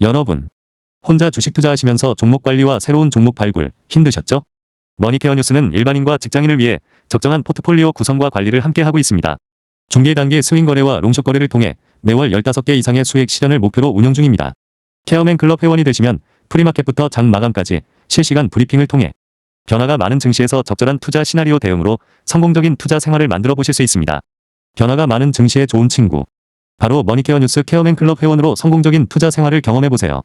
여러분, 혼자 주식 투자하시면서 종목 관리와 새로운 종목 발굴 힘드셨죠? 머니케어 뉴스는 일반인과 직장인을 위해 적정한 포트폴리오 구성과 관리를 함께 하고 있습니다. 중개 단계 스윙 거래와 롱숏 거래를 통해 매월 15개 이상의 수익 실현을 목표로 운영 중입니다. 케어맨 클럽 회원이 되시면 프리마켓부터 장 마감까지 실시간 브리핑을 통해 변화가 많은 증시에서 적절한 투자 시나리오 대응으로 성공적인 투자 생활을 만들어 보실 수 있습니다. 변화가 많은 증시의 좋은 친구. 바로 머니케어 뉴스 케어맨 클럽 회원으로 성공적인 투자 생활을 경험해 보세요.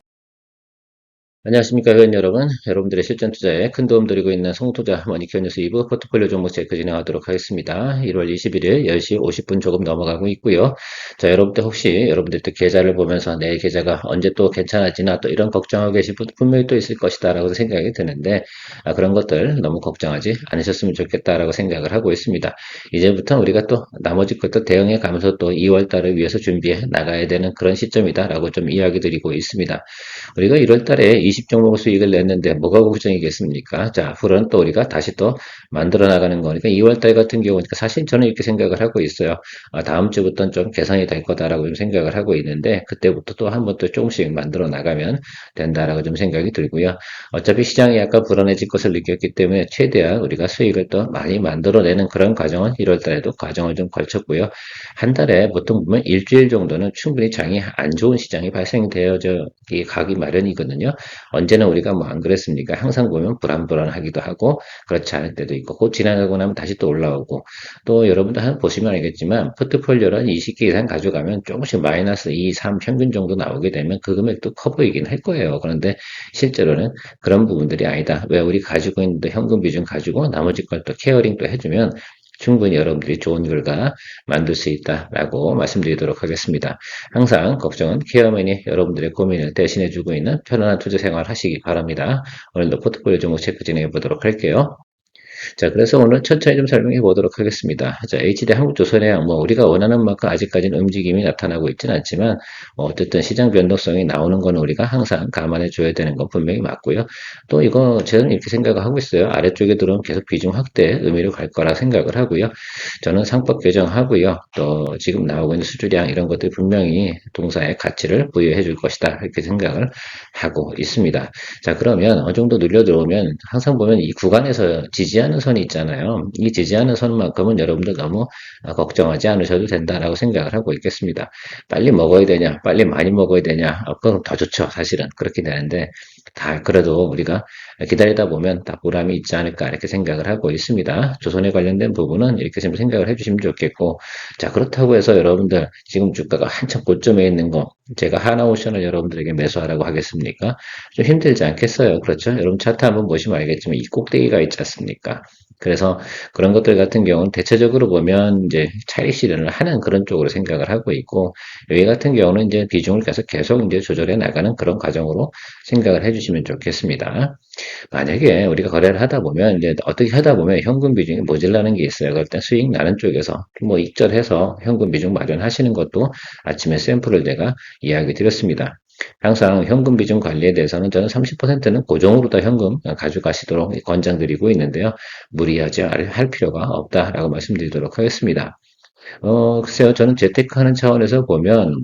안녕하십니까 회원 여러분. 여러분들의 실전 투자에 큰 도움 드리고 있는 송투자 머니큐어 뉴스 2부 포트폴리오 종목 체크 진행하도록 하겠습니다. 1월 21일 10시 50분 조금 넘어가고 있고요. 자, 여러분들 혹시 여러분들 또 계좌를 보면서 내 계좌가 언제 또 괜찮아지나 또 이런 걱정하고 계신 분 분명히 또 있을 것이다 라고 생각이 드는데 그런 것들 너무 걱정하지 않으셨으면 좋겠다라고 생각을 하고 있습니다. 이제부터 우리가 또 나머지 것도 대응해 가면서 또 2월 달을 위해서 준비해 나가야 되는 그런 시점이다 라고 좀 이야기 드리고 있습니다. 우리가 1월 달에 20종목 수익을 냈는데 뭐가 걱정이겠습니까? 자, 앞으로는 또 우리가 다시 또 만들어 나가는 거니까 2월 달 같은 경우니까 사실 저는 이렇게 생각을 하고 있어요. 다음 주부터는 좀 개선이 될 거다라고 좀 생각을 하고 있는데 그때부터 또 한 번 또 조금씩 만들어 나가면 된다라고 좀 생각이 들고요. 어차피 시장이 약간 불안해질 것을 느꼈기 때문에 최대한 우리가 수익을 또 많이 만들어내는 그런 과정은 1월 달에도 과정을 좀 걸쳤고요. 한 달에 보통 보면 일주일 정도는 충분히 장이 안 좋은 시장이 발생되어져 가기 마련이거든요. 언제나 우리가 뭐 안 그랬습니까? 항상 보면 불안불안하기도 하고 그렇지 않을 때도 있고 곧 지나가고 나면 다시 또 올라오고 또 여러분들 한번 보시면 알겠지만 포트폴리오를 한 20개 이상 가져가면 조금씩 마이너스 2, 3 평균 정도 나오게 되면 그 금액도 커 보이긴 할 거예요. 그런데 실제로는 그런 부분들이 아니다. 왜 우리 가지고 있는 현금 비중 가지고 나머지 걸 또 케어링 또 해주면 충분히 여러분들이 좋은 결과 만들 수 있다라고 말씀드리도록 하겠습니다. 항상 걱정은 케어맨이 여러분들의 고민을 대신해주고 있는 편안한 투자 생활 하시기 바랍니다. 오늘도 포트폴리오 종목 체크 진행해 보도록 할게요. 자, 그래서 오늘 천천히 좀 설명해 보도록 하겠습니다. 자, HD 한국조선해양, 우리가 원하는 만큼 아직까지는 움직임이 나타나고 있지는 않지만, 어쨌든 시장 변동성이 나오는 거는 우리가 항상 감안해 줘야 되는 건 분명히 맞고요. 또 이거 저는 이렇게 생각을 하고 있어요. 아래쪽에 들어오면 계속 비중 확대 의미로 갈 거라 생각을 하고요. 저는 상법 개정하고요. 또 지금 나오고 있는 수주량 이런 것들이 분명히 동사의 가치를 부여해 줄 것이다. 이렇게 생각을 하고 있습니다. 자, 그러면 어느 정도 눌려 들어오면 항상 보면 이 구간에서 지지하는 선이 있잖아요. 이 지지하는 선만큼은 여러분들 너무 걱정하지 않으셔도 된다라고 생각을 하고 있겠습니다. 빨리 먹어야 되냐, 빨리 많이 먹어야 되냐, 그건 더 좋죠. 사실은 그렇게 되는데 다 그래도 우리가 기다리다 보면 다 보람이 있지 않을까 이렇게 생각을 하고 있습니다. 조선에 관련된 부분은 이렇게 좀 생각을 해주시면 좋겠고, 자, 그렇다고 해서 여러분들 지금 주가가 한참 고점에 있는 거 제가 하나오션을 여러분들에게 매수하라고 하겠습니까? 좀 힘들지 않겠어요? 그렇죠? 여러분 차트 한번 보시면 알겠지만 이 꼭대기가 있지 않습니까? 그래서 그런 것들 같은 경우는 대체적으로 보면 이제 차익 실현을 하는 그런 쪽으로 생각을 하고 있고 여기 같은 경우는 이제 비중을 계속 이제 조절해 나가는 그런 과정으로 생각을 해주시면 좋겠습니다. 만약에 우리가 거래를 하다 보면 이제 어떻게 하다 보면 현금 비중이 모자라는 게 있어요. 그럴 때 수익 나는 쪽에서 익절해서 현금 비중 마련하시는 것도 아침에 샘플을 제가 이야기 드렸습니다. 항상 현금 비중 관리에 대해서는 저는 30%는 고정으로 다 현금 가져가시도록 권장드리고 있는데요. 무리하지 할 필요가 없다라고 말씀드리도록 하겠습니다. 글쎄요, 저는 재테크하는 차원에서 보면,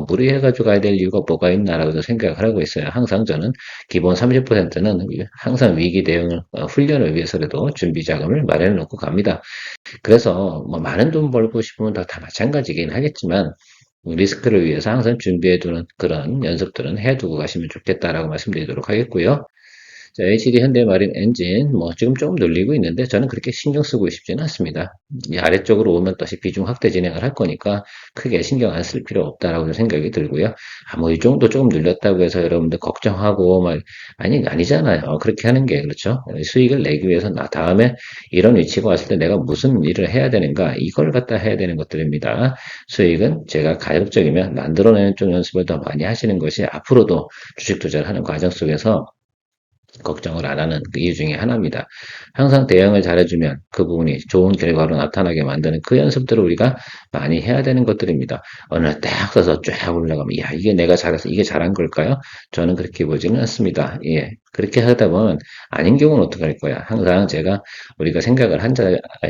무리해가지고 가야 될 이유가 뭐가 있나라고 생각을 하고 있어요. 항상 저는 기본 30%는 항상 위기 대응을, 훈련을 위해서라도 준비 자금을 마련해 놓고 갑니다. 그래서 많은 돈 벌고 싶으면 다 마찬가지긴 하겠지만, 리스크를 위해서 항상 준비해두는 그런 연습들은 해두고 가시면 좋겠다라고 말씀드리도록 하겠고요. 자, HD 현대마린 엔진, 지금 조금 눌리고 있는데, 저는 그렇게 신경 쓰고 싶지는 않습니다. 이 아래쪽으로 오면 다시 비중 확대 진행을 할 거니까, 크게 신경 안 쓸 필요 없다라고 생각이 들고요. 이 정도 조금 눌렸다고 해서 여러분들 걱정하고, 아니잖아요. 그렇게 하는 게, 그렇죠. 수익을 내기 위해서, 다음에 이런 위치가 왔을 때 내가 무슨 일을 해야 되는가, 이걸 갖다 해야 되는 것들입니다. 수익은 제가 가급적이면 만들어내는 쪽 연습을 더 많이 하시는 것이 앞으로도 주식 투자를 하는 과정 속에서 걱정을 안 하는 그 이유 중에 하나입니다. 항상 대응을 잘해주면 그 부분이 좋은 결과로 나타나게 만드는 그 연습들을 우리가 많이 해야 되는 것들입니다. 어느 날 딱 서서 쫙 올라가면, 야, 이게 내가 잘해서 이게 잘한 걸까요? 저는 그렇게 보지는 않습니다. 예. 그렇게 하다 보면 아닌 경우는 어떻게 할 거야? 항상 제가 우리가 생각을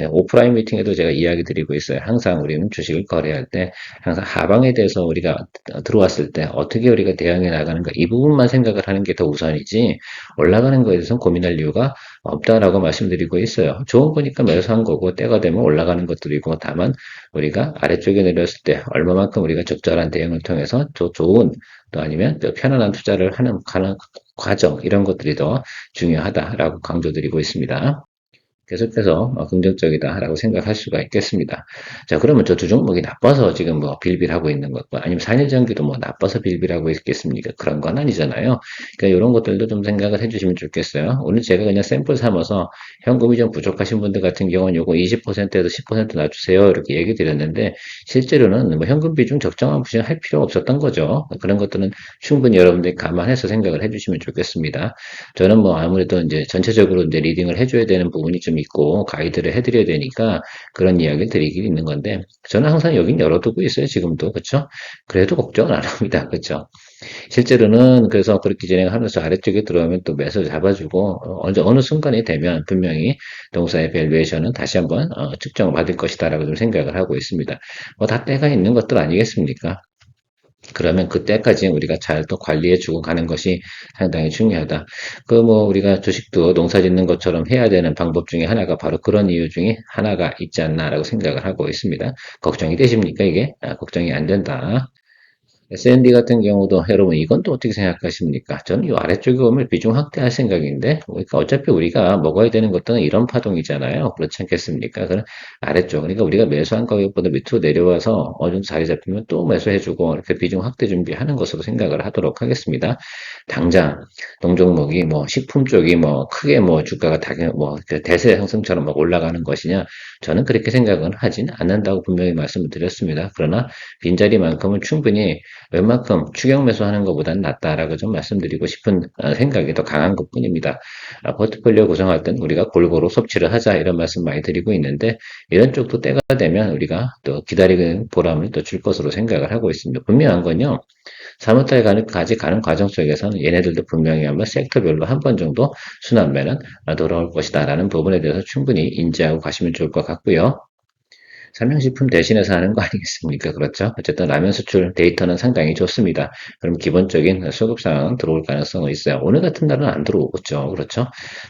오프라인 미팅에도 제가 이야기 드리고 있어요. 항상 우리는 주식을 거래할 때 항상 하방에 대해서 우리가 들어왔을 때 어떻게 우리가 대응해 나가는가 이 부분만 생각을 하는 게 더 우선이지 올라가는 거에 대해서는 고민할 이유가 없다라고 말씀드리고 있어요. 좋은 거니까 매수한 거고 때가 되면 올라가는 것들이고 다만 우리가 아래쪽에 내렸을 때 얼마만큼 우리가 적절한 대응을 통해서 더 좋은 또 아니면 더 편안한 투자를 하는 과정 이런 것들이 더 중요하다라고 강조드리고 있습니다. 계속해서 긍정적이다라고 생각할 수가 있겠습니다. 자, 그러면 저 두 종목이 나빠서 지금 뭐 빌빌하고 있는 것과 아니면 산일전기도 뭐 나빠서 빌빌하고 있겠습니까? 그런 건 아니잖아요. 그러니까 이런 것들도 좀 생각을 해주시면 좋겠어요. 오늘 제가 그냥 샘플 삼아서 현금이 좀 부족하신 분들 같은 경우는 요거 20%에서 10% 놔주세요. 이렇게 얘기 드렸는데 실제로는 뭐 현금 비중 적정한 부분 할 필요 없었던 거죠. 그런 것들은 충분히 여러분들이 감안해서 생각을 해주시면 좋겠습니다. 저는 뭐 아무래도 이제 전체적으로 이제 리딩을 해줘야 되는 부분이 좀 있고 가이드를 해드려야 되니까 그런 이야기를 드리기 있는 건데 저는 항상 여긴 열어두고 있어요. 지금도 그렇죠? 그래도 걱정은 안 합니다. 그렇죠? 실제로는 그래서 그렇게 진행하면서 아래쪽에 들어오면 또 매수 잡아주고 어느 순간이 되면 분명히 동사의 밸류에이션은 다시 한번 측정받을 것이다라고 좀 생각을 하고 있습니다. 뭐 다 때가 있는 것들 아니겠습니까? 그러면 그때까지 우리가 잘 또 관리해주고 가는 것이 상당히 중요하다. 그 뭐 우리가 주식도 농사 짓는 것처럼 해야 되는 방법 중에 하나가 바로 그런 이유 중에 하나가 있지 않나라고 생각을 하고 있습니다. 걱정이 되십니까, 이게? 걱정이 안 된다. S&D 같은 경우도 여러분 이건 또 어떻게 생각하십니까? 저는 이 아래쪽에 오면 비중 확대할 생각인데 그러니까 어차피 우리가 먹어야 되는 것들은 이런 파동이잖아요. 그렇지 않겠습니까? 그럼 아래쪽 그러니까 우리가 매수한 가격보다 밑으로 내려와서 어느 정도 자리 잡히면 또 매수해주고 이렇게 비중 확대 준비하는 것으로 생각을 하도록 하겠습니다. 당장 동종목이 뭐 식품 쪽이 뭐 크게 뭐 주가가 뭐 대세 상승처럼 막 올라가는 것이냐? 저는 그렇게 생각은 하진 않는다고 분명히 말씀을 드렸습니다. 그러나 빈자리만큼은 충분히 웬만큼 추격 매수하는 것보다는 낫다라고 좀 말씀드리고 싶은 생각이 더 강한 것 뿐입니다. 포트폴리오 구성할 땐 우리가 골고루 섭취를 하자 이런 말씀 많이 드리고 있는데 이런 쪽도 때가 되면 우리가 또 기다리는 보람을 또 줄 것으로 생각을 하고 있습니다. 분명한 건요. 3월달까지 가는 과정 속에서는 얘네들도 분명히 한번 섹터별로 한 번 정도 순환매는 돌아올 것이다라는 부분에 대해서 충분히 인지하고 가시면 좋을 것 같고요. 삼양식품 대신해서 하는 거 아니겠습니까? 그렇죠? 어쨌든 라면 수출 데이터는 상당히 좋습니다. 그럼 기본적인 수급상은 들어올 가능성은 있어요. 오늘 같은 날은 안 들어오겠죠. 그렇죠?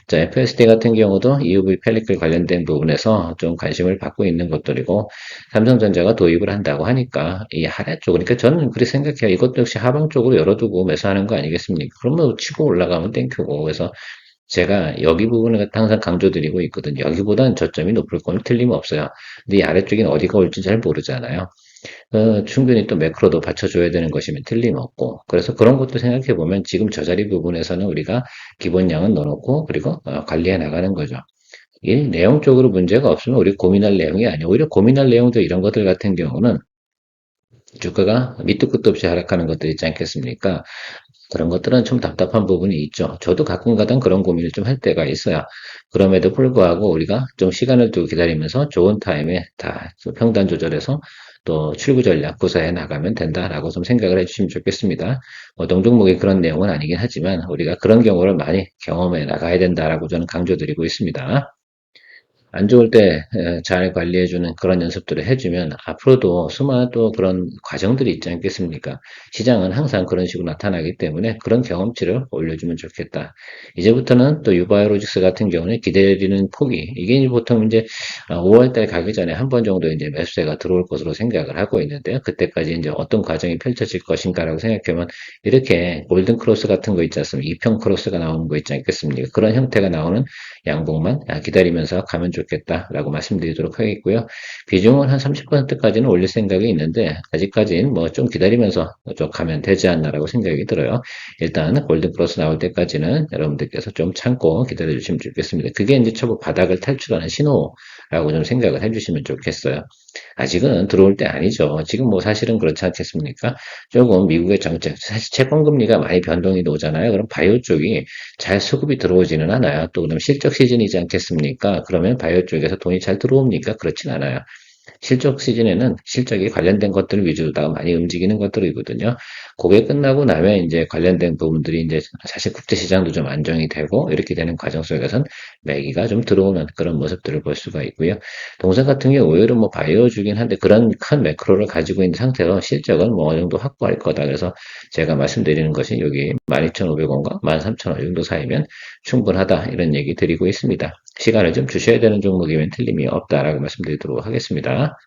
자, FSD 같은 경우도 EUV 펠리클 관련된 부분에서 좀 관심을 받고 있는 것들이고, 삼성전자가 도입을 한다고 하니까 이 하락 쪽, 그러니까 저는 그렇게 생각해요. 이것도 역시 하방 쪽으로 열어두고 매수하는 거 아니겠습니까? 그러면 치고 올라가면 땡큐고, 그래서 제가 여기 부분을 갖다 항상 강조드리고 있거든요. 여기보다는 저점이 높을 건 틀림없어요. 근데 이 아래쪽엔 어디가 올지 잘 모르잖아요. 충분히 또 매크로도 받쳐줘야 되는 것이면 틀림없고. 그래서 그런 것도 생각해 보면 지금 저 자리 부분에서는 우리가 기본량은 넣어놓고 그리고 관리해 나가는 거죠. 이 내용적으로 문제가 없으면 우리 고민할 내용이 아니에요. 오히려 고민할 내용도 이런 것들 같은 경우는 주가가 밑도 끝도 없이 하락하는 것들 있지 않겠습니까? 그런 것들은 좀 답답한 부분이 있죠. 저도 가끔가다 그런 고민을 좀 할 때가 있어요. 그럼에도 불구하고 우리가 좀 시간을 두고 기다리면서 좋은 타임에 다 평단 조절해서 또 출구 전략 구사해 나가면 된다라고 좀 생각을 해주시면 좋겠습니다. 동종목이 그런 내용은 아니긴 하지만 우리가 그런 경우를 많이 경험해 나가야 된다라고 저는 강조드리고 있습니다. 안 좋을 때 잘 관리해주는 그런 연습들을 해주면 앞으로도 수많은 또 그런 과정들이 있지 않겠습니까? 시장은 항상 그런 식으로 나타나기 때문에 그런 경험치를 올려주면 좋겠다. 이제부터는 또 유바이오로직스 같은 경우는 기다리는 폭이 이게 보통 이제 5월달 가기 전에 한 번 정도 이제 매수세가 들어올 것으로 생각을 하고 있는데요. 그때까지 이제 어떤 과정이 펼쳐질 것인가라고 생각하면 이렇게 골든 크로스 같은 거 있지 않습니까? 이평 크로스가 나오는 거 있지 않겠습니까? 그런 형태가 나오는 양봉만 기다리면서 가면 좋겠다라고 말씀드리도록 하겠고요. 비중은 한 30%까지는 올릴 생각이 있는데 아직까지는 뭐 좀 기다리면서 좀 가면 되지 않나라고 생각이 들어요. 일단 골든 크로스 나올 때까지는 여러분들께서 좀 참고 기다려 주시면 좋겠습니다. 그게 이제 초보 바닥을 탈출하는 신호라고 좀 생각을 해주시면 좋겠어요. 아직은 들어올 때 아니죠. 지금 뭐 사실은 그렇지 않겠습니까? 조금 미국의 정책, 사실 채권금리가 많이 변동이 오잖아요. 그럼 바이오 쪽이 잘 수급이 들어오지는 않아요. 또 그럼 실적 시즌이지 않겠습니까? 그러면 바이오 쪽에서 돈이 잘 들어옵니까? 그렇진 않아요. 실적 시즌에는 실적이 관련된 것들 위주로다가 많이 움직이는 것들이거든요. 그게 끝나고 나면 이제 관련된 부분들이 이제 사실 국제시장도 좀 안정이 되고 이렇게 되는 과정 속에서는 매기가 좀 들어오는 그런 모습들을 볼 수가 있고요. 동생 같은 경우 오히려 뭐 바이오주긴 한데 그런 큰 매크로를 가지고 있는 상태로 실적은 뭐 어느 정도 확보할 거다. 그래서 제가 말씀드리는 것이 여기 12,500원과 13,000원 정도 사이면 충분하다 이런 얘기 드리고 있습니다. 시간을 좀 주셔야 되는 종목이면 틀림이 없다라고 말씀드리도록 하겠습니다.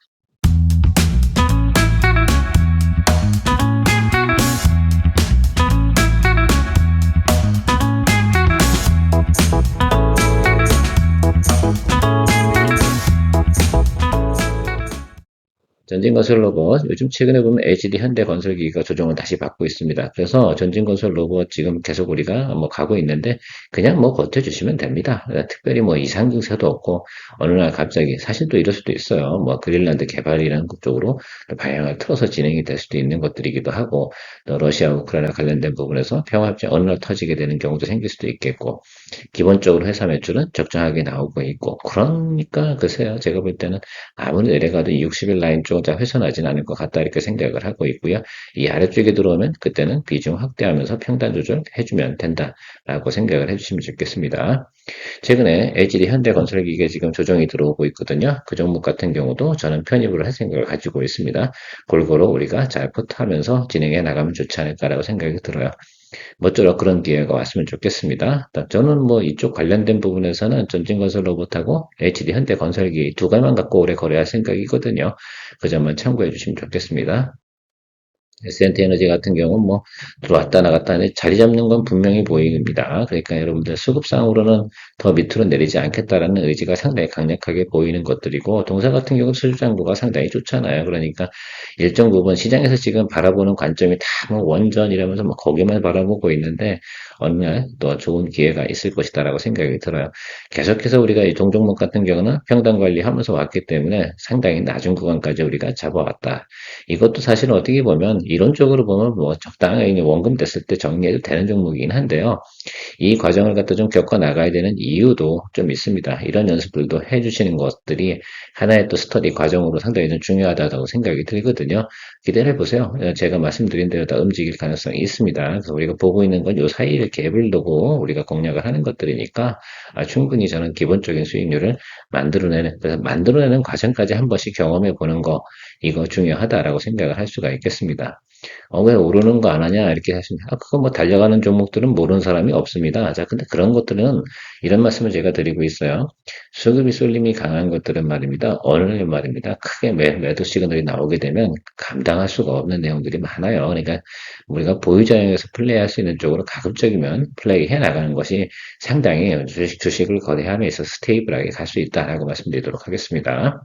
전진건설 로봇, 요즘 최근에 보면 HD 현대건설기가 조정을 다시 받고 있습니다. 그래서 전진건설 로봇 지금 계속 우리가 뭐 가고 있는데 그냥 뭐 버텨주시면 됩니다. 특별히 뭐 이상 증세도 없고 어느 날 갑자기 사실 또 이럴 수도 있어요. 뭐 그린란드 개발이라는 쪽으로 또 방향을 틀어서 진행이 될 수도 있는 것들이기도 하고 또 러시아 우크라이나 관련된 부분에서 평화협정 어느 날 터지게 되는 경우도 생길 수도 있겠고 기본적으로 회사 매출은 적정하게 나오고 있고 그러니까 글쎄요 제가 볼 때는 아무리 내려가도 60일 라인 쪽은 잘 훼손하진 않을 것 같다 이렇게 생각을 하고 있고요. 이 아래쪽에 들어오면 그때는 비중 확대하면서 평단 조절 해주면 된다라고 생각을 해주시면 좋겠습니다. 최근에 HD 현대건설기계 지금 조정이 들어오고 있거든요. 그 종목 같은 경우도 저는 편입을 할 생각을 가지고 있습니다. 골고루 우리가 잘 포트하면서 진행해 나가면 좋지 않을까라고 생각이 들어요. 모쪼록 그런 기회가 왔으면 좋겠습니다. 저는 뭐 이쪽 관련된 부분에서는 전진건설 로봇하고 HD 현대건설기 두 가지만 갖고 오래 거래할 생각이거든요. 그 점만 참고해 주시면 좋겠습니다. S&T 에너지 같은 경우는 뭐 들어왔다 나갔다 하는데 자리 잡는 건 분명히 보입니다. 그러니까 여러분들 수급상으로는 더 밑으로 내리지 않겠다라는 의지가 상당히 강력하게 보이는 것들이고 동사 같은 경우 수주장부가 상당히 좋잖아요. 그러니까 일정 부분 시장에서 지금 바라보는 관점이 다 뭐 원전 이러면서 뭐 거기만 바라보고 있는데 어느 날 또 좋은 기회가 있을 것이다라고 생각이 들어요. 계속해서 우리가 이 동종목 같은 경우는 평단 관리하면서 왔기 때문에 상당히 낮은 구간까지 우리가 잡아왔다. 이것도 사실은 어떻게 보면 이론적으로 보면 뭐 적당하게 원금 됐을 때 정리해도 되는 종목이긴 한데요. 이 과정을 갖다 좀 겪어 나가야 되는 이유도 좀 있습니다. 이런 연습들도 해주시는 것들이 하나의 또 스터디 과정으로 상당히 좀 중요하다고 생각이 들거든요. 기대를 해보세요. 제가 말씀드린 대로 다 움직일 가능성이 있습니다. 그래서 우리가 보고 있는 건 요 사이를 갭을 두고 우리가 공략을 하는 것들이니까 충분히 저는 기본적인 수익률을 만들어내는, 그래서 만들어내는 과정까지 한 번씩 경험해 보는 거, 이거 중요하다라고 생각을 할 수가 있겠습니다. 왜 오르는 거 안 하냐? 이렇게 하시면, 그거 뭐 달려가는 종목들은 모르는 사람이 없습니다. 자, 근데 그런 것들은 이런 말씀을 제가 드리고 있어요. 수급이 쏠림이 강한 것들은 말입니다. 어느 날 말입니다. 크게 매도 시그널이 나오게 되면 감당할 수가 없는 내용들이 많아요. 그러니까 우리가 보유자형에서 플레이할 수 있는 쪽으로 가급적이면 플레이 해 나가는 것이 상당히 주식을 거래함에 있어서 스테이블하게 갈 수 있다라고 말씀드리도록 하겠습니다.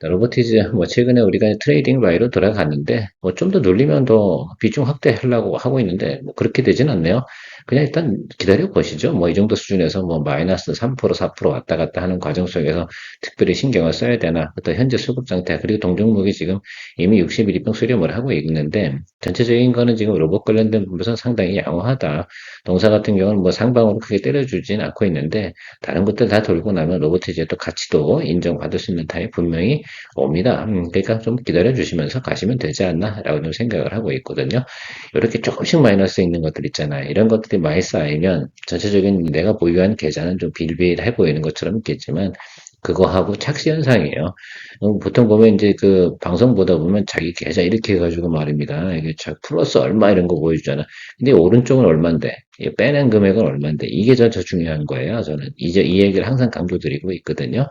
로보티즈, 뭐, 최근에 우리가 트레이딩 바이로 돌아갔는데, 뭐, 좀 더 눌리면 더 비중 확대하려고 하고 있는데, 뭐, 그렇게 되진 않네요. 그냥 일단 기다려 보시죠. 뭐, 이 정도 수준에서 뭐, 마이너스 3%, 4% 왔다 갔다 하는 과정 속에서 특별히 신경을 써야 되나, 또 현재 수급 상태, 그리고 동종목이 지금 이미 60일이평 수렴을 하고 있는데, 전체적인 거는 지금 로봇 관련된 부분에서 상당히 양호하다. 동사 같은 경우는 뭐, 상방으로 크게 때려주진 않고 있는데, 다른 것들 다 돌고 나면 로보티즈의 또 가치도 인정받을 수 있는 타입 분명히 옵니다. 그러니까 좀 기다려 주시면서 가시면 되지 않나라고 좀 생각을 하고 있거든요. 이렇게 조금씩 마이너스 있는 것들 있잖아요. 이런 것들이 많이 쌓이면 전체적인 내가 보유한 계좌는 좀 빌빌해 보이는 것처럼 있겠지만 그거하고 착시 현상이에요. 보통 보면 이제 그 방송 보다 보면 자기 계좌 이렇게 해가지고 말입니다. 이게 플러스 얼마 이런 거 보여주잖아. 근데 오른쪽은 얼마인데, 빼낸 금액은 얼마인데, 이게 저 중요한 거예요. 저는 이제 이 얘기를 항상 강조드리고 있거든요.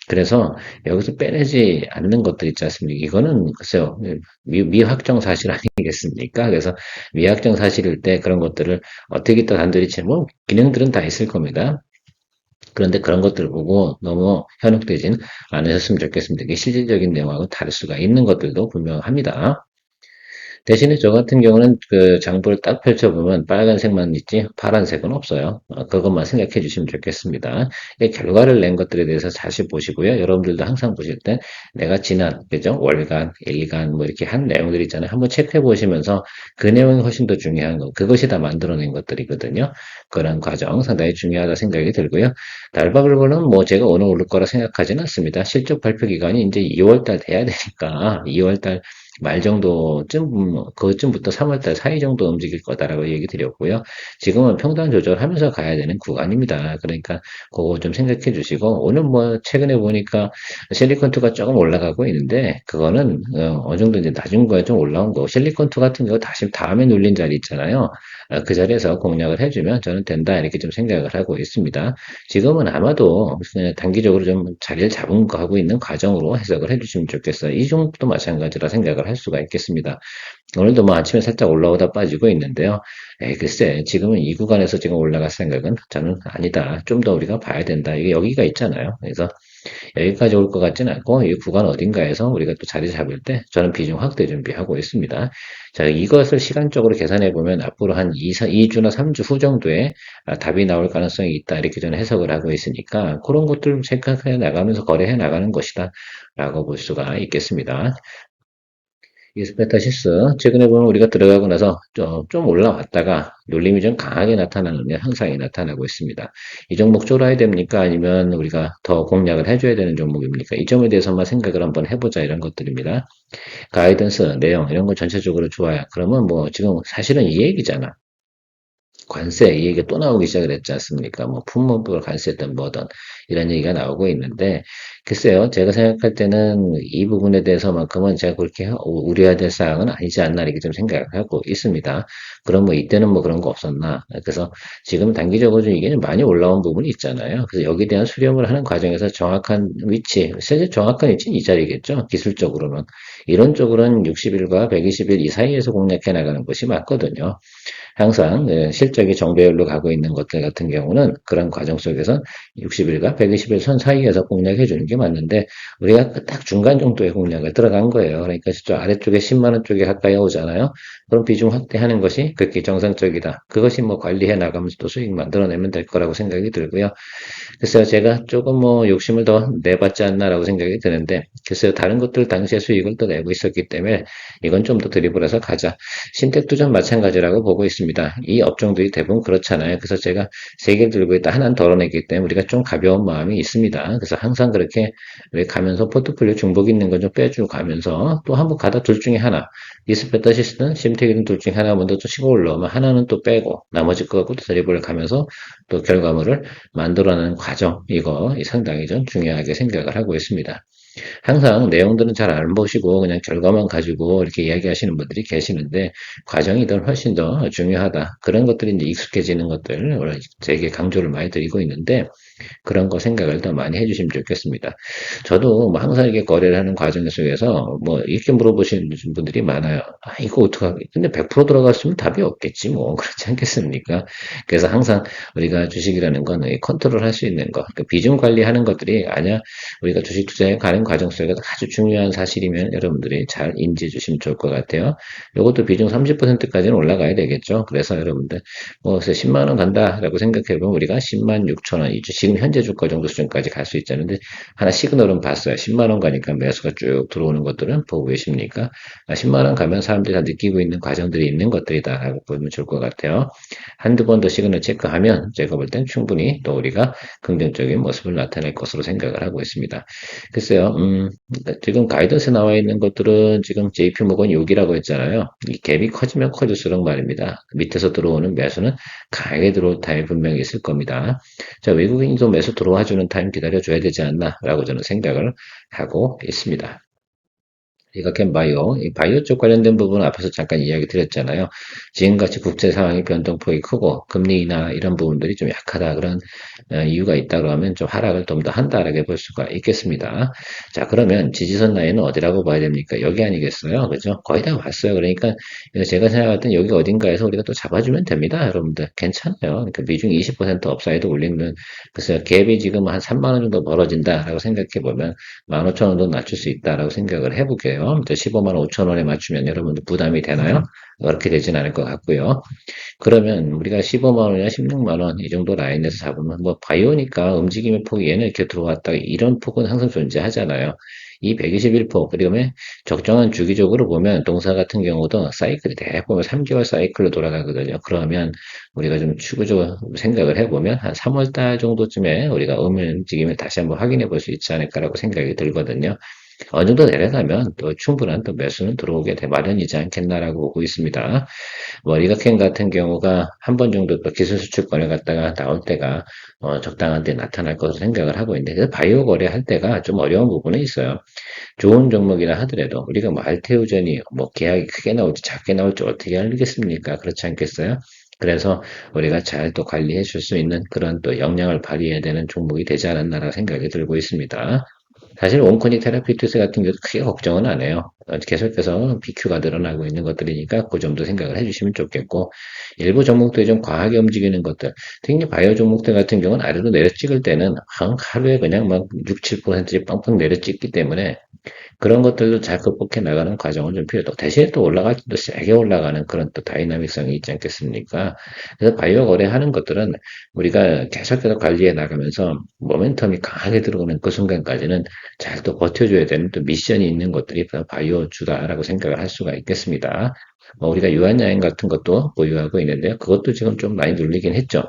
그래서 여기서 빼내지 않는 것들 있지 않습니까? 이거는 글쎄요, 미확정 사실 아니겠습니까? 그래서 미확정 사실일 때 그런 것들을 어떻게 또 단둘이 치면 뭐 기능들은 다 있을 겁니다. 그런데 그런 것들을 보고 너무 현혹되진 않으셨으면 좋겠습니다. 이게 실질적인 내용하고 다를 수가 있는 것들도 분명합니다. 대신에 저 같은 경우는 그 장부를 딱 펼쳐보면 빨간색만 있지 파란색은 없어요. 그것만 생각해 주시면 좋겠습니다. 이 결과를 낸 것들에 대해서 다시 보시고요. 여러분들도 항상 보실 때 내가 지난 그죠? 월간, 일간 뭐 이렇게 한 내용들 있잖아요. 한번 체크해 보시면서 그 내용이 훨씬 더 중요한 거. 그것이 다 만들어낸 것들이거든요. 그런 과정 상당히 중요하다 생각이 들고요. 달바블브는 뭐 제가 오늘 오를 거라 생각하지는 않습니다. 실적 발표 기간이 이제 2월 달 돼야 되니까 2월 달 말 정도쯤, 그쯤부터 3월 달 사이 정도 움직일 거다라고 얘기 드렸고요. 지금은 평단 조절하면서 가야 되는 구간입니다. 그러니까 그거 좀 생각해 주시고, 오늘 뭐 최근에 보니까 실리콘2가 조금 올라가고 있는데, 그거는 어느 정도 이제 낮은 거에 좀 올라온 거. 실리콘2 같은 경우 다시 다음에 눌린 자리 있잖아요. 그 자리에서 공략을 해주면 저는 된다 이렇게 좀 생각을 하고 있습니다. 지금은 아마도 그냥 단기적으로 좀 자리를 잡은 거 하고 있는 과정으로 해석을 해주시면 좋겠어요. 이 정도도 마찬가지라 생각을 할 수가 있겠습니다. 오늘도 뭐 아침에 살짝 올라오다 빠지고 있는데요. 글쎄, 지금은 이 구간에서 지금 올라갈 생각은 저는 아니다. 좀 더 우리가 봐야 된다. 이게 여기가 있잖아요. 그래서 여기까지 올 것 같지는 않고 이 구간 어딘가에서 우리가 또 자리 잡을 때 저는 비중 확대 준비하고 있습니다. 자, 이것을 시간적으로 계산해 보면 앞으로 한 2주나 3주 후 정도에 답이 나올 가능성이 있다. 이렇게 저는 해석을 하고 있으니까 그런 것들을 체크해 나가면서 거래해 나가는 것이다. 라고 볼 수가 있겠습니다. 이스페타시스 최근에 보면 우리가 들어가고 나서 좀 올라왔다가 눌림이 좀 강하게 나타나는 현상이 나타나고 있습니다. 이 종목 쫄아야 됩니까? 아니면 우리가 더 공략을 해줘야 되는 종목입니까? 이 점에 대해서만 생각을 한번 해보자 이런 것들입니다. 가이던스, 내용 이런 거 전체적으로 좋아요. 그러면 뭐 지금 사실은 이 얘기잖아. 관세 이 얘기가 또 나오기 시작을 했지 않습니까? 뭐 품목을 관세했던 뭐든 이런 얘기가 나오고 있는데 글쎄요. 제가 생각할 때는 이 부분에 대해서만큼은 제가 그렇게 우려해야 될 사항은 아니지 않나 이렇게 좀 생각을 하고 있습니다. 그럼 뭐 이때는 뭐 그런 거 없었나? 그래서 지금 단기적으로 좀 이게 많이 올라온 부분이 있잖아요. 그래서 여기에 대한 수렴을 하는 과정에서 정확한 위치, 실제 정확한 위치는 이 자리겠죠. 기술적으로는. 이론적으로는 60일과 120일 이 사이에서 공략해 나가는 것이 맞거든요. 항상 실적이 정배열로 가고 있는 것들 같은 경우는 그런 과정 속에서 60일과 120일 선 사이에서 공략해 주는 게 맞는데 우리가 그딱 중간 정도의 공략을 들어간 거예요. 그러니까 저 아래쪽에 10만 원 쪽에 가까이 오잖아요. 그럼 비중 확대하는 것이 그렇게 정상적이다. 그것이 뭐 관리해 나가면서 또 수익 만들어내면 될 거라고 생각이 들고요. 글쎄요, 제가 조금 뭐 욕심을 더 내봤지 않나라고 생각이 드는데, 글쎄요, 다른 것들 당시에 수익을 또 내고 있었기 때문에 이건 좀 더 드리블해서 가자. 신택도 좀 마찬가지라고 보고 있습니다. 이 업종들이 대부분 그렇잖아요. 그래서 제가 세 개를 들고 있다 하나는 덜어냈기 때문에 우리가 좀 가벼운 마음이 있습니다. 그래서 항상 그렇게 가면서 포트폴리오 중복 있는 건 좀 빼주고 가면서 또 한번 가다 둘 중에 하나, 이스페타시스는 심택이든 둘 중에 하나 먼저 또 치고 올라오면 하나는 또 빼고 나머지 거 갖고 또 드리블을 가면서 또 결과물을 만들어내는 과정, 이거 상당히 좀 중요하게 생각을 하고 있습니다. 항상 내용들은 잘 안 보시고 그냥 결과만 가지고 이렇게 이야기하시는 분들이 계시는데 과정이 더 훨씬 더 중요하다. 그런 것들이 이제 익숙해지는 것들 되게 강조를 많이 드리고 있는데 그런 거 생각을 더 많이 해주시면 좋겠습니다. 저도 뭐 항상 이렇게 거래를 하는 과정 속에서 뭐 이렇게 물어보시는 분들이 많아요. 아, 이거 어떡하게. 근데 100% 들어갔으면 답이 없겠지 뭐. 그렇지 않겠습니까? 그래서 항상 우리가 주식이라는 건 컨트롤 할 수 있는 거. 그 비중 관리하는 것들이 아니야. 우리가 주식 투자에 가는 과정 속에서 아주 중요한 사실이면 여러분들이 잘 인지해 주시면 좋을 것 같아요. 이것도 비중 30%까지는 올라가야 되겠죠. 그래서 여러분들 뭐 10만 원 간다라고 생각해 보면 우리가 10만 6천 원, 지금 현재 주가 정도 수준까지 갈 수 있잖아요. 하나 시그널은 봤어요. 10만 원 가니까 매수가 쭉 들어오는 것들은 보고 계십니까? 10만 원 가면 사람들이 다 느끼고 있는 과정들이 있는 것들이다라고 보면 좋을 것 같아요. 한두 번 더 시그널 체크하면 제가 볼 땐 충분히 또 우리가 긍정적인 모습을 나타낼 것으로 생각을 하고 있습니다. 글쎄요, 지금 가이던스 나와 있는 것들은 지금 JP 모건 6이라고 했잖아요. 이 갭이 커지면 커질수록 말입니다. 밑에서 들어오는 매수는 강하게 들어올 타임이 분명히 있을 겁니다. 자, 외국인도 매수 들어와주는 타임 기다려줘야 되지 않나라고 저는 생각을 하고 있습니다. 이각현 바이오, 이 바이오 쪽 관련된 부분은 앞에서 잠깐 이야기 드렸잖아요. 지금같이 국제 상황이 변동폭이 크고 금리 인하 이런 부분들이 좀 약하다 그런 이유가 있다고 하면 좀 하락을 좀 더 한다라고 볼 수가 있겠습니다. 자, 그러면 지지선 라인은 어디라고 봐야 됩니까? 여기 아니겠어요? 그죠? 거의 다 왔어요. 그러니까 제가 생각할 땐 여기 어딘가에서 우리가 또 잡아주면 됩니다. 여러분들 괜찮아요. 그러니까 미중 20% 업사이드 올리면 글쎄요. 갭이 지금 한 3만 원 정도 벌어진다라고 생각해 보면 15,000원 정도 낮출 수 있다라고 생각을 해볼게요. 같아요. 15만 5천 원에 맞추면 여러분들 부담이 되나요? 그렇게 되진 않을 것 같고요. 그러면 우리가 15만 원이나 16만 원 이 정도 라인에서 잡으면 뭐 바이오니까 움직임의 폭이 얘는 이렇게 들어왔다 이런 폭은 항상 존재하잖아요. 이 121폭 그러면 적정한 주기적으로 보면 동사 같은 경우도 사이클이 대략 보면 3개월 사이클로 돌아가거든요. 그러면 우리가 좀 추구적으로 생각을 해보면 한 3월 달 정도쯤에 우리가 움직임을 다시 한번 확인해 볼 수 있지 않을까라고 생각이 들거든요. 어느 정도 내려가면 또 충분한 또 매수는 들어오게 돼 마련이지 않겠나라고 보고 있습니다. 뭐 리가켄 같은 경우가 한 번 정도 또 기술 수출권을 갖다가 나올 때가 적당한 데 나타날 것으로 생각을 하고 있는데 그래서 바이오 거래할 때가 좀 어려운 부분은 있어요. 좋은 종목이라 하더라도 우리가 뭐 알테오전이 뭐 계약이 크게 나올지 작게 나올지 어떻게 알겠습니까? 그렇지 않겠어요? 그래서 우리가 잘 또 관리해 줄 수 있는 그런 또 역량을 발휘해야 되는 종목이 되지 않았나라는 생각이 들고 있습니다. 사실 온코닉 테라피투스 같은 경우도 크게 걱정은 안 해요. 계속해서 BQ가 늘어나고 있는 것들이니까 그 점도 생각을 해주시면 좋겠고 일부 종목들이 좀 과하게 움직이는 것들 특히 바이오 종목들 같은 경우는 아래로 내려 찍을 때는 하루에 그냥 막 6, 7%씩 빵빵 내려 찍기 때문에 그런 것들도 잘 극복해 나가는 과정은 좀 필요하고 대신에 또 올라갈 때도 세게 올라가는 그런 또 다이나믹성이 있지 않겠습니까? 그래서 바이오 거래하는 것들은 우리가 계속해서 관리해 나가면서 모멘텀이 강하게 들어오는 그 순간까지는 잘 또 버텨줘야 되는 또 미션이 있는 것들이 바이오 주다라고 생각을 할 수가 있겠습니다. 뭐 우리가 유한야행 같은 것도 보유하고 있는데요. 그것도 지금 좀 많이 눌리긴 했죠.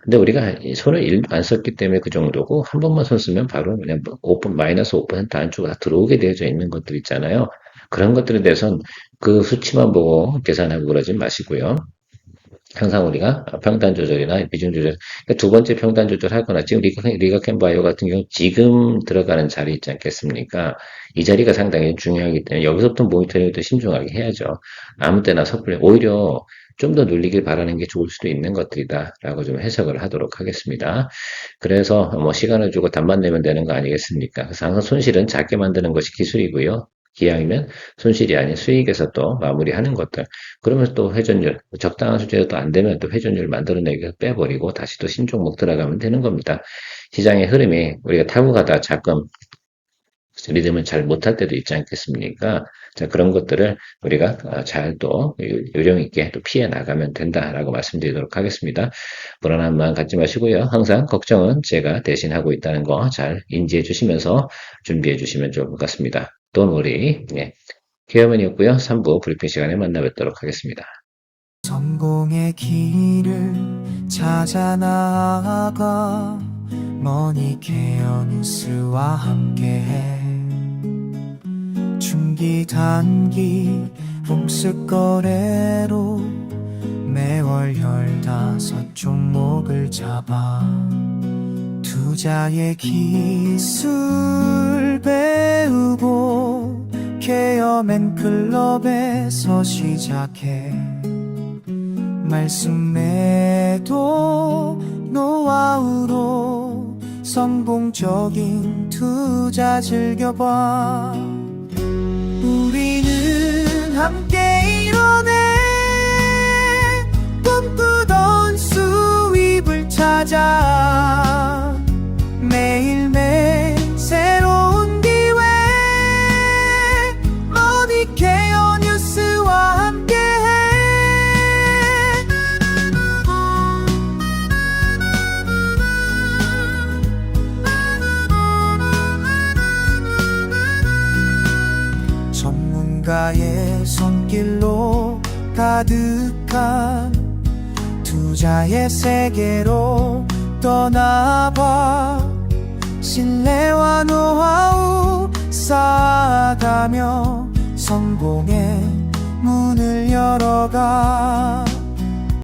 근데 우리가 손을 1도 안 썼기 때문에 그 정도고 한 번만 손 쓰면 바로 그냥 5%, 마이너스 5% 안쪽으로 다 들어오게 되어져 있는 것들 있잖아요. 그런 것들에 대해서는 그 수치만 보고 계산하고 그러지 마시고요. 항상 우리가 평단 조절이나 비중 조절, 그러니까 두 번째 평단 조절하거나 지금 리가켄 바이오 같은 경우 지금 들어가는 자리 있지 않겠습니까? 이 자리가 상당히 중요하기 때문에 여기서부터 모니터링을 더 신중하게 해야죠. 아무 때나 섣불리 오히려 좀 더 눌리길 바라는 게 좋을 수도 있는 것들이다라고 좀 해석을 하도록 하겠습니다. 그래서 뭐 시간을 주고 답만 내면 되는 거 아니겠습니까? 그래서 항상 손실은 작게 만드는 것이 기술이고요. 기왕이면 손실이 아닌 수익에서 또 마무리하는 것들. 그러면 또 회전율, 적당한 수준에서 또 안 되면 또 회전율 만들어내기 위해서 빼버리고 다시 또 신종목 들어가면 되는 겁니다. 시장의 흐름이 우리가 타고 가다 가끔 리듬을 잘 못할 때도 있지 않겠습니까? 자, 그런 것들을 우리가 잘 또 요령 있게 또 피해 나가면 된다라고 말씀드리도록 하겠습니다. 불안한 마음 갖지 마시고요. 항상 걱정은 제가 대신하고 있다는 거 잘 인지해 주시면서 준비해 주시면 좋을 것 같습니다. Don't worry. 네. 케어맨이었고요. 3부 브리핑 시간에 만나 뵙도록 하겠습니다. 성공의 길을 찾아 나아가 머니케어 뉴스와 함께해 중기 단기 복습 거래로 매월 15종목을 잡아 투자의 기술 배우고 케어맨 클럽에서 시작해 말씀 매도 노하우로 성공적인 투자 즐겨봐 우리는 함께 이뤄내 꿈꾸던 수입을 찾아 매일매일 새로운 기회 머니케어 뉴스와 함께해 전문가의 손길로 가득한 투자의 세계로 떠나봐 신뢰와 노하우 쌓아가며 성공의 문을 열어가